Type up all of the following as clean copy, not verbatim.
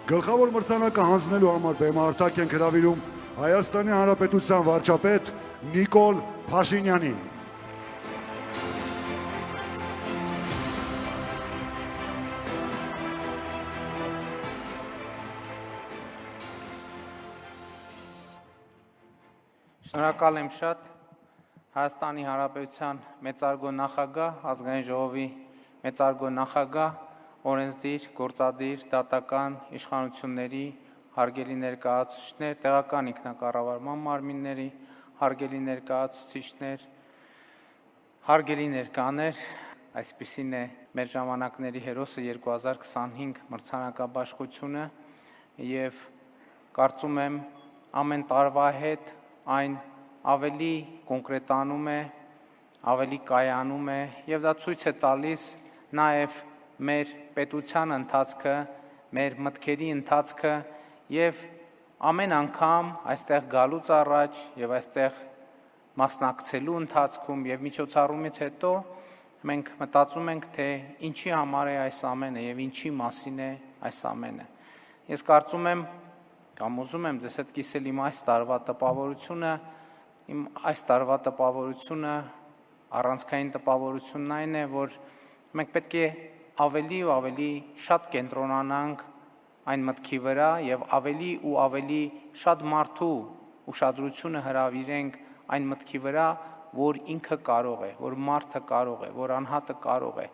Գլխավոր մրցանակը հանձնելու համար բեմահարթակ ենք հրավիրում Հայաստանի Հանրապետության վարչապետ Նիկոլ Փաշինյանին։ Շնորհակալ եմ շատ Հայաստանի Հանրապետության մեծարգո նախագահ, ազգային ժողովի մեծարգո նախագահ, օրենսդիր, գործադիր, դատական իշխանությունների հարգելի ներկայացուցիչներ, տեղական ինքնակառավարման մարմինների հարգելի ներկայացուցիչներ, հարգելի ներկաներ, այսպիսին է մեր ժամանակների հերոսը 2025 մրցանակաբաշխությունը եւ կարծում եմ ամեն տարվա հետ այն ավելի կոնկրետանում է, ավելի կայանում է եւ դա ցույց է տալիս նաեւ մեր պետության ընթացքը, մեր մտքերի ընթացքը եւ ամեն անգամ այստեղ գալուց առաջ եւ այստեղ մասնակցելու ընթացքում եւ միջոցառումից հետո մենք մտածում ենք թե ինչի համար է այս ամենը եւ ինչի մասին է այս ամենը։ Ես կարծում եմ կամ ուզում եմ ձեզ հետ կիսել իմ այս տարվա տպավորությունը, իմ այս տարվա տպավորությունը առանցքային տպավորությունն այն է, որ մենք պետք է ավելի ու ավելի շատ կենտրոնանանք այն մտքի վրա եւ ավելի ու ավելի շատ մարդու ուշադրությունը հրավիրենք այն մտքի վրա, որ ինքը կարող է, որ մարդը կարող է, որ անհատը կարող է,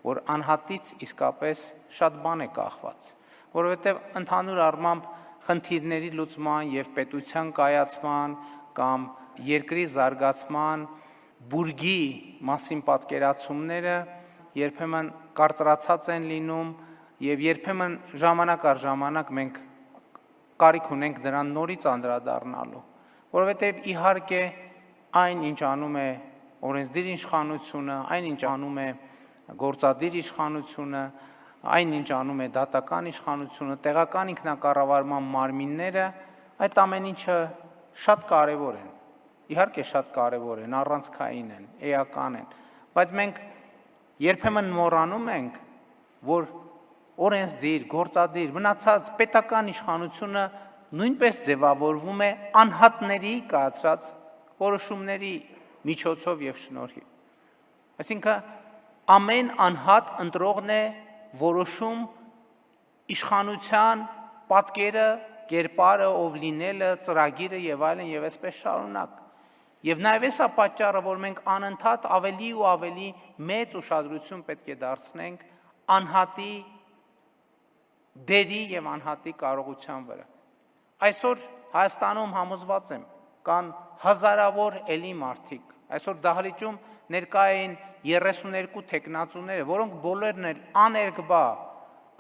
որ անհատից իսկապես շատ բան է կախված, որովհետեւ ընդհանուր առմամբ խնդիրների լուծման եւ պետության կայացման կամ երկրի զարգացման բուրգի մասին պատկերացումները երբեմն կարծրացած են լինում եւ երբեմն ժամանակ առ ժամանակ մենք կարիք ունենք դրան նորից անդրադառնալու, որովհետեւ իհարկե այն ինչ անում է օրենսդիր իշխանությունը, այն ինչ անում է գործադիր իշխանությունը, այն ինչ անում է դատական իշխանությունը, տեղական ինքնակառավարման մարմինները, այդ ամեն ինչը շատ կարևոր են։ Իհարկե շատ կարևոր են, առանցքային են, էական են, բայց մենք երբեմն մոռանում ենք, որ օրենսդիր, գործադիր, մնացած պետական իշխանությունը նույնպես ձևավորվում է անհատների կայացրած որոշումների միջոցով եւ շնորհիվ։ Այսինքն ամեն անհատ ընտրողն է որոշում իշխանության պատկերը, կերպարը, ով լինելը, ծրագիրը եւ այլն եւ այսպես շարունակ։ Եվ նաեւ էսա պատճառը, որ մենք անընդհատ ավելի ու ավելի մեծ ուշադրություն պետք է դարձնենք անհատի դերի եւ անհատի կարողության վրա։ Այսօր Հայաստանում համոզված եմ, կան հազարավոր էլի մարդիկ։ Այսօր դահլիճում ներկա էին 32 տեխնացուները, որոնք բոլորն էլ աներկբա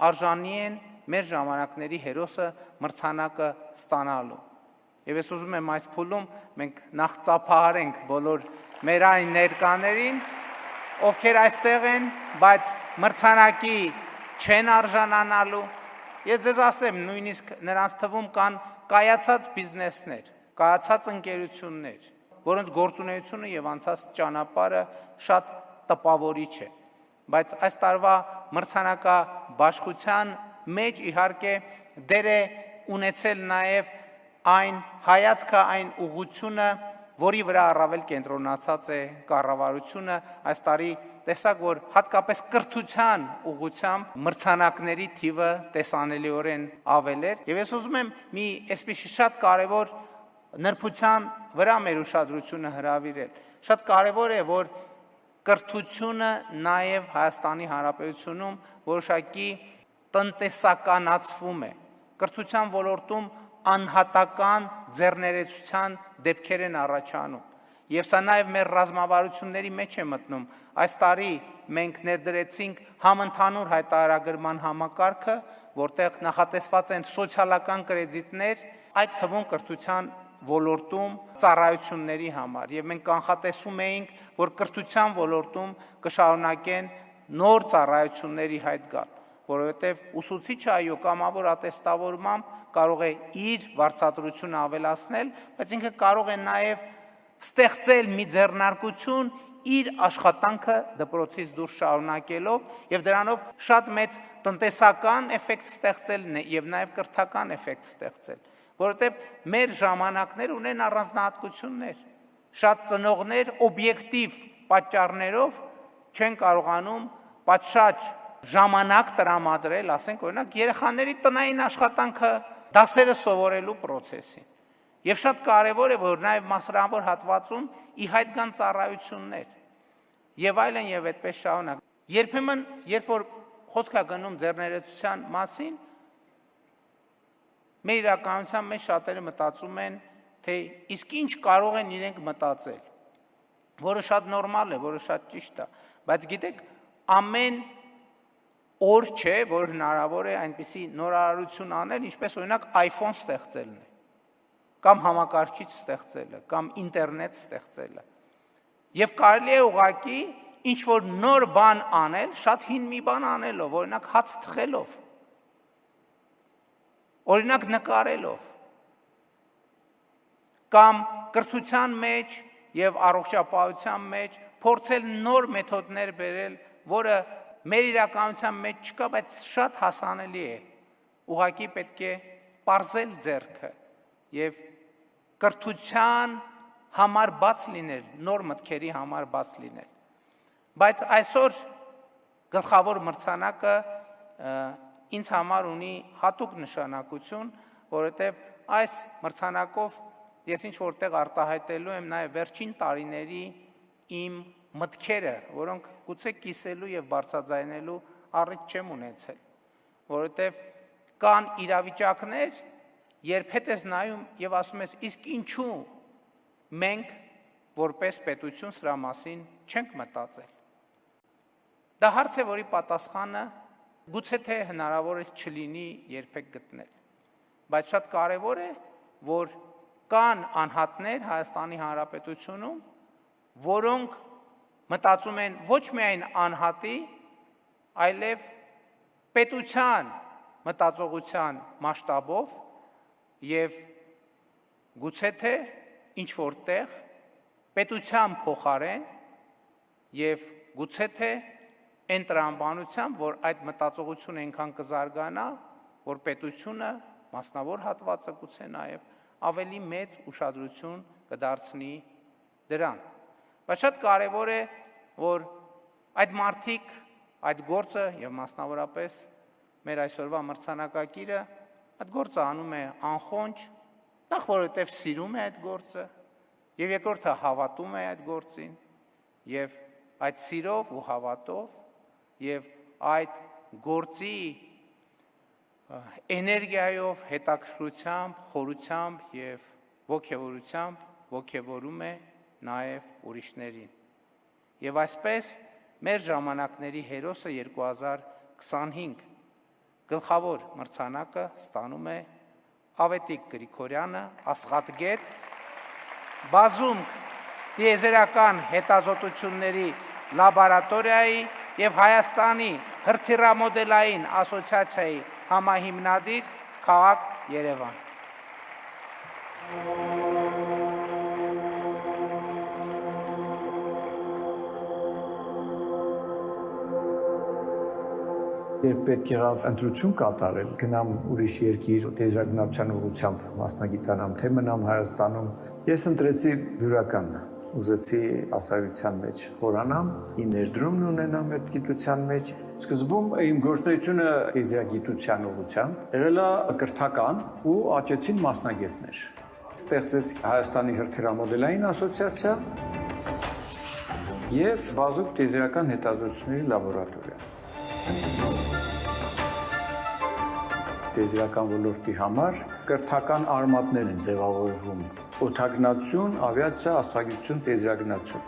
արժանի են մեր ժամանակների հերոսը մրցանակը ստանալու։ Եվ ես ուզում եմ այս փուլում մենք նախ ծափահարենք բոլոր մեր այն ներկաներին, ովքեր այստեղ են, բայց մրցանակի չեն արժանանալու։ Ես ձեզ ասեմ, նույնիսկ նրանց թվում կան կայացած բիզնեսներ, կայացած ընկերություններ, որոնց գործունեությունը եւ անցած ճանապարհը շատ տպավորիչ է, բայց այս տարվա մրցանակաբաշխության մեջ իհարկե դեր է ունեցել նաեւ այն հայացքը, այն ուղղությունը, որի վրա առավել կենտրոնացած է կառավարությունը այս տարի տեսակ, որ հատկապես կրթության ուղղությամբ մրցանակների թիվը տեսանելիորեն ավել էր եւ ես ուզում եմ մի այսպիսի շատ կարեւոր նրբության վրա մեր ուշադրությունը հրավիրել։ Շատ կարեւոր է, որ կրթությունը նաեւ Հայաստանի Հանրապետությունում որոշակի տնտեսականացվում է։ Կրթության ոլորտում անհատական ձեռներեցության դեպքեր են առաջանում։ Եվ սա նաեւ մեր ռազմավարությունների մեջ է մտնում։ Այս տարի մենք ներդրեցինք համընդհանուր հայտարարագրման համակարգը, որտեղ նախատեսված են սոցիալական կրեդիտներ, այդ թվում կրթության ոլորտում ծառայությունների համար եւ մենք կանխատեսում էինք, որ կրթության ոլորտում կշարունակեն նոր ծառայությունների հայտ գալ, որովհետեւ ուսուցիչը այո կամավոր ատեստավորմամբ կարող է իր վարձատրությունը ավելացնել, բայց ինքը կարող է նաեւ ստեղծել մի ձեռնարկություն իր աշխատանքը դպրոցից դուրս շարունակելով եւ դրանով շատ մեծ տնտեսական էֆեկտ ստեղծել եւ նաեւ կրթական էֆեկտ ստեղծել, որովհետեւ մեր ժամանակներ ունեն առանձնահատկություններ։ Շատ ծնողներ օբյեկտիվ պատճառներով չեն կարողանում պատշաճ ժամանակ տրամադրել, ասենք օրինակ երեխաների տնային աշխատանքը դասերը սովորելու process-ին։ Եվ շատ կարևոր է, որ նաև մասնավոր հատվածում ի հայտ կան ծառայություններ եւ այլն եւ այդպես շարունակ։ Երբեմն, երբ որ խոսք է գնում ձեռներեցության մասին, մեր իրականության մեջ շատերը մտածում են, թե իսկ ինչ կարող են իրենք մտածել, որը շատ նորմալ է, որը շատ ճիշտ է, բայց գիտեք, ամեն օր չէ, որ հնարավոր է այնպիսի նորարարություն անել, ինչպես օրինակ iPhone ստեղծելն է, կամ համակարգիչ ստեղծելը, կամ ինտերնետ ստեղծելը։ Եվ կարելի է ուղղակի ինչ-որ նոր բան անել, շատ հին մի բան անելով, օրինակ հաց թխելով, օրինակ նկարելով, կամ կրթության մեջ եւ առողջապահության մեջ փորձել նոր մեթոդներ բերել, որը մեր իրականության մեջ չկա, բայց շատ հասանելի է։ Ուղղակի պետք է պարզել ձեռքը եւ կրթության համար բաց լինել, նոր մտքերի համար բաց լինել։ Բայց այսօր գլխավոր մրցանակը ինձ համար ունի հատուկ նշանակություն, որովհետև այս մրցանակով ես ինչ որտեղ արտահայտելու եմ նաև վերջին տարիների իմ մտքերը, որոնք գուցե կիսելու եւ բարձրաձայնելու առիթ չեմ ունեցել, որովհետև կան իրավիճակներ, երբ հետ ես նայում եւ ասում ես, իսկ ինչու մենք որպես պետություն սրա մասին չենք մտածել։ Դա հարց է, որի պատասխանը գուցե թե հնարավոր է չլինի երբեք գտնել, բայց շատ կարևոր է, որ կան անհատներ Հայաստանի Հանրապետությունում, որոնք մտածում են ոչ միայն անհատի, այլև պետության մտածողության մասշտաբով եւ գուցե թե ինչ որտեղ պետության փոխարեն եւ գուցե թե այն տրամաբանությամբ, որ այդ մտածողությունը այնքան կզարգանա, որ պետությունը մասնավոր հատվածը գուցե նաեւ ավելի մեծ ուշադրություն կդարձնի դրան։ Բայց շատ կարևոր է, որ այդ մարդիկ, այդ գործը եւ մասնավորապես մեր այսօրվա մրցանակակիրը այդ գործը անում է անխոնջ, նախ որովհետև սիրում է այդ գործը, եւ երկրորդը հավատում է այդ գործին, եւ այդ սիրով ու հավատով եւ այդ գործի էներգիայով, հետաքրքրությամբ, խորությամբ եւ ոգևորությամբ ոգևորում է նաեւ ուրիշներին։ Եվ այսպես մեր ժամանակների հերոսը 2025 գլխավոր մրցանակը ստանում է Ավետիք Գրիգորյանը, աստղադգետ, բազում տիեզերական հետազոտությունների լաբորատորիայի եւ Հայաստանի հրթիռամոդելային ասոցիացիայի համահիմնադիր քաղաք Երևան։ Երբ պետք եղավ ընտրություն կատարել, գնամ ուրիշ երկիր տեզրագնացության ուղղությամբ մասնագիտանամ, թե մնամ Հայաստանում, ես ընտրեցի բյուրականն, ուզեցի ասայության մեջ խորանամ, իմ ներդրումն ունենամ այդ գիտության մեջ։ Սկզբում իմ գործունեությունը տեզրագիտության ուղղությամբ եղել է կրթական ու աճեցին մասնագետներ։ Ստեղծեց Հայաստանի հրթիռամոդելային ասոցիացիա եւ բազում տեզրական հետազոտությունների լաբորատորիա։ Տեզրական ոլորտի համար կրթական արմատներ են ձևավորվում՝ օդագնացություն, ավիացիա, աստղագիտություն, տեզրագնացություն։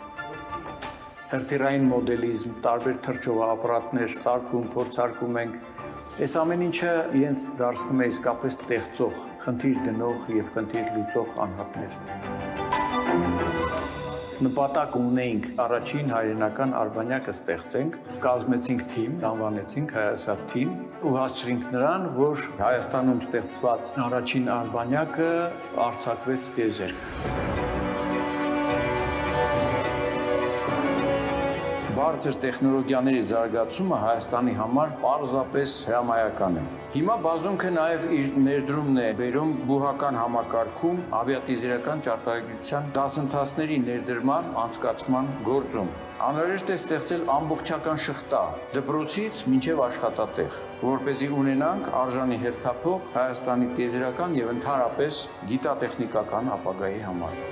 Հրթիռային մոդելիզմ, տարբեր թռչողապարատներ սարքում, փորձարկում ենք։ Այս ամեն ինչը իրենց դարձնում է իսկապես ստեղծող, խնդիր դնող եւ խնդիր լուծող անհատներ։ Նպատակ ունեինք առաջին հայրենական արբանյակը ստեղծենք, կազմեցինք թիմ, անվանեցինք Հայասատ թիմ ու հասցրինք նրան, որ Հայաստանում ստեղծված առաջին արբանյակը արձակվեց տիեզերք։ բարձր տեխնոլոգիաների զարգացումը Հայաստանի համար պարզապես հրամայական է։ Հիմա բազոնքը նաև իր ներդրումն է բերում բուհական համակարգում ավիատիեզերական ճարտարագիտության դասընթացների ներդրման անցկացման գործում։ Անհրաժեշտ է ստեղծել ամբողջական շղթա դպրոցից մինչև աշխատատեղ, որպեսզի ունենանք արժանի հերթափոխ Հայաստանի տիեզերական եւ ընդհանրապես գիտատեխնիկական ապագայի համար։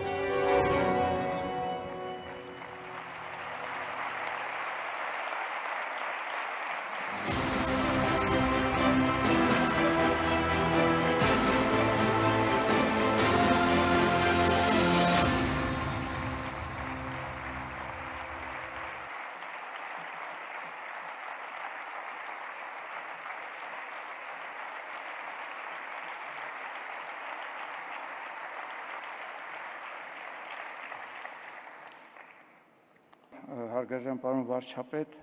Հարգարժան պարոն վարչապետ,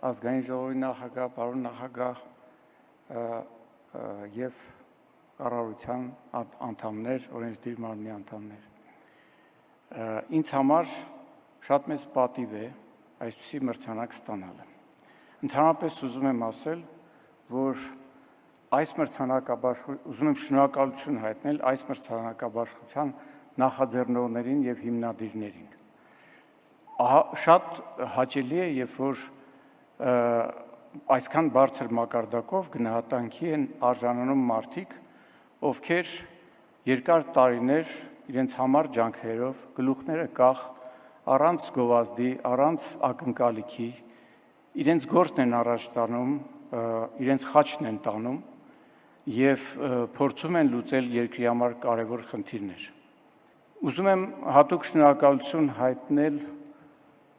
ազգային ժողովի նախագահ, պարոն նախագահ եւ կառավարության անդամներ, օրենսդիր մարմնի անդամներ։ Ինձ համար շատ մեծ պատիվ է այսպիսի մրցանակ ստանալը։ Ընդհանրապես ուզում եմ ասել, որ այս ուզում եմ շնորհակալություն հայտնել այս մրցանակաբաշխության նախաձեռնողներին եւ հիմնադիրներին։ Շատ հաճելի է, երբ որ այսքան բարձր մակարդակով գնահատանքի են արժանանում մարդիկ, ովքեր երկար տարիներ իրենց համար ջանքերով, գլուխները կախ, առանց գովազդի, առանց ակնկալիքի, իրենց գործն են առաջ տանում, իրենց խաչն են տանում եւ փորձում են լուծել երկրի համար կարևոր խնդիրներ։ Ուզում եմ հատուկ շնորհակալություն հայտնել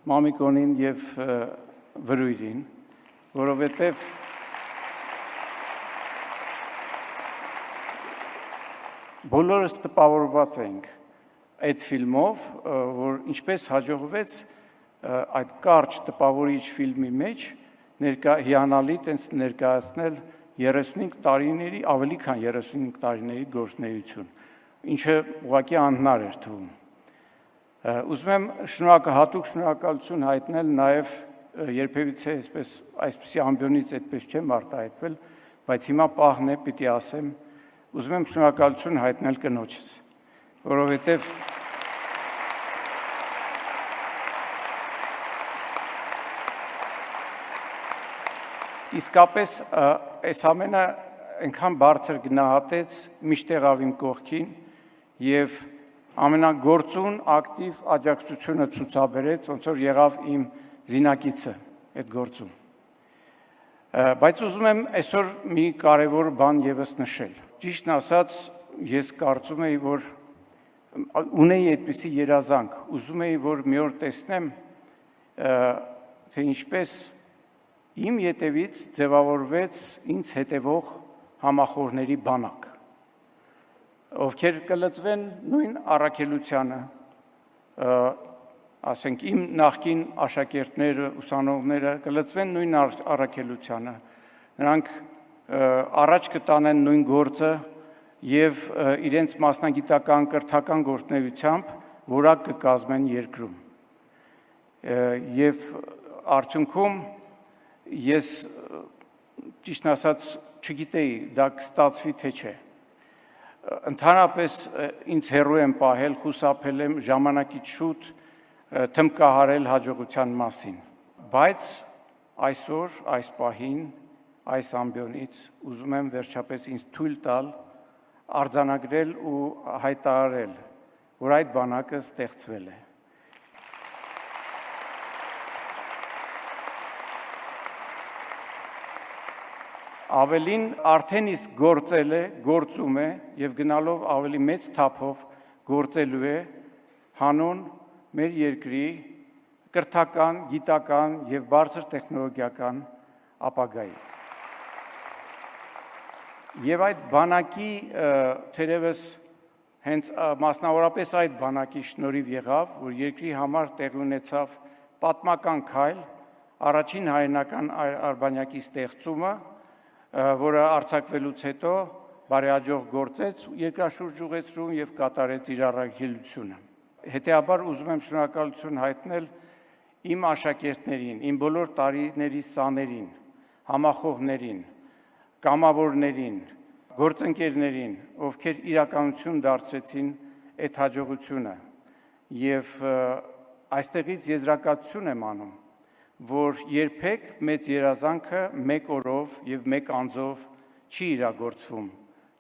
Մամիկոնին եւ Վրույրին, որովհետեւ բոլորս տպավորված ենք այդ ֆիլմով, որ ինչպես հաջողվեց այդ կարճ տպավորիչ ֆիլմի մեջ հիանալի տենց ներկայացնել 35 տարիների, ավելի քան 35 տարիների գործունեություն, ինչը ուղղակի անհնար էր թվում։ Ուզում եմ հատուկ շնորհակալություն հայտնել նաև երբևիցե այսպիսի ամբիոնից այդպես չեմ արտահայտվել, բայց հիմա պահն է, պիտի ասեմ, ուզում եմ շնորհակալություն հայտնել կնոջս, որովհետև իսկապես այս ամենը այնքան բարձր գնահատեց, միշտ եղավ իմ կողքին եւ ամենագործուն ակտիվ աջակցությունը ցուցաբերեց, ոնց որ եղավ իմ զինակիցը այդ գործում։ Բայց ուզում եմ այսօր մի կարևոր բան եւս նշել։ Ճիշտն ասած, ես կարծում եի, որ ունեի այդպիսի երազանք, ուզում եի, որ մի օր տեսնեմ, թե ինչպես իմ ետևից ձևավորվեց ինձ հետևող համախոհների բանակ, ովքեր կլծվեն նույն առաքելությանը, ասենք իմ նախկին աշակերտները, ուսանողները կլծվեն նույն առաքելությանը, նրանք առաջ կտանեն նույն գործը եւ իրենց մասնագիտական կրթական գործունեությամբ որակ կկազմեն երկրում։ Եվ արդյունքում ես ճիշտն ասած չգիտեի դա կստացվի թե չէ։ Ընդհանրապես ինձ հեռու եմ պահել, խուսափել եմ ժամանակից շուտ թմկահարել հաջողության մասին, բայց այսօր, այս պահին, այս ամբիոնից ուզում եմ վերջապես ինձ թույլ տալ արձանագրել ու հայտարարել, որ այդ բանակը ստեղծվել է։ Ավելին արդեն իսկ գործել է, գործում է եւ գնալով ավելի մեծ թափով գործելու է հանուն մեր երկրի կրթական, գիտական եւ բարձր տեխնոլոգիական ապագայի։ Եվ այդ բանակի թերևս հենց մասնավորապես այդ բանակի շնորհիվ եղավ, որ երկրի համար տեղի ունեցավ պատմական քայլ, առաջին հայրենական արբանյակի ստեղծումը, որը արձակվելուց հետո բարեհաջող գործեց, երկրաշուրջ ուղեցրում եւ կատարեց իր առաքելությունը։ Հետեւաբար ուզում եմ շնորհակալություն հայտնել իմ աշակերտներին, իմ բոլոր տարիների սաներին, համախոհներին, կամավորներին, գործընկերներին, ովքեր իրականություն դարձրեցին այդ հաջողությունը եւ այստեղից եզրակացություն եմ անում, որ երբեք մեծ երազանքը մեկ օրով եւ մեկ անձով չի իրագործվում,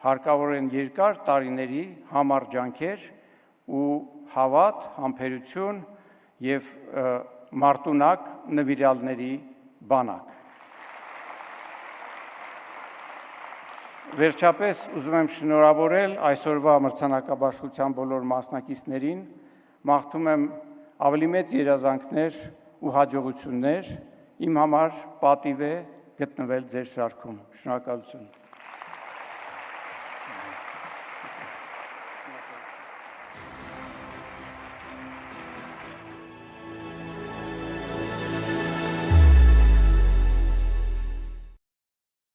հարկավոր են երկար տարիների համառ ջանքեր ու հավատ, համբերություն եւ մարտունակ նվիրյալների բանակ։ Վերջապես ուզում եմ շնորհավորել այսօրվա մրցանակաբաշխության բոլոր մասնակիցներին, մաղթում եմ ավելի մեծ երազանքներ ու հաջողություններ, իմ համար պատիվ է գտնվել ձեր շարքում։ Շնորհակալություն։